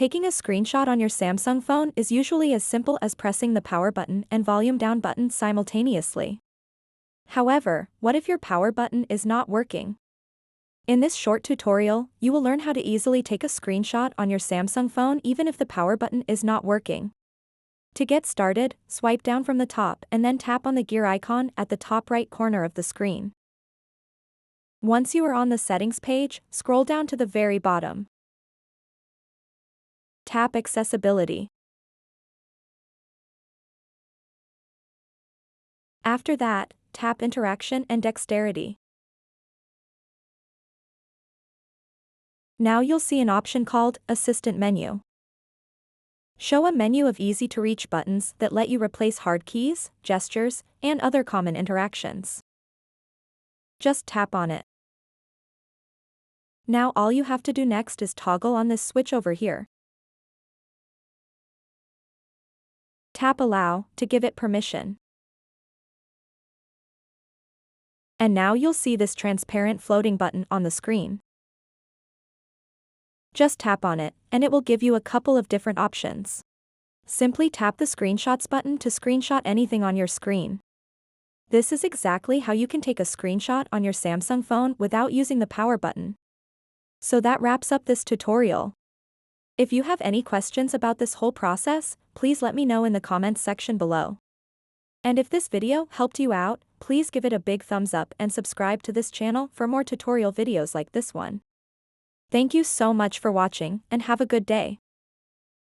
Taking a screenshot on your Samsung phone is usually as simple as pressing the power button and volume down button simultaneously. However, what if your power button is not working? In this short tutorial, you will learn how to easily take a screenshot on your Samsung phone even if the power button is not working. To get started, swipe down from the top and then tap on the gear icon at the top right corner of the screen. Once you are on the settings page, scroll down to the very bottom. Tap Accessibility. After that, tap Interaction and Dexterity. Now you'll see an option called Assistant Menu. Show a menu of easy-to-reach buttons that let you replace hard keys, gestures, and other common interactions. Just tap on it. Now all you have to do next is toggle on this switch over here. Tap Allow to give it permission. And now you'll see this transparent floating button on the screen. Just tap on it, and it will give you a couple of different options. Simply tap the Screenshots button to screenshot anything on your screen. This is exactly how you can take a screenshot on your Samsung phone without using the power button. So that wraps up this tutorial. If you have any questions about this whole process, please let me know in the comments section below. And if this video helped you out, please give it a big thumbs up and subscribe to this channel for more tutorial videos like this one. Thank you so much for watching and have a good day.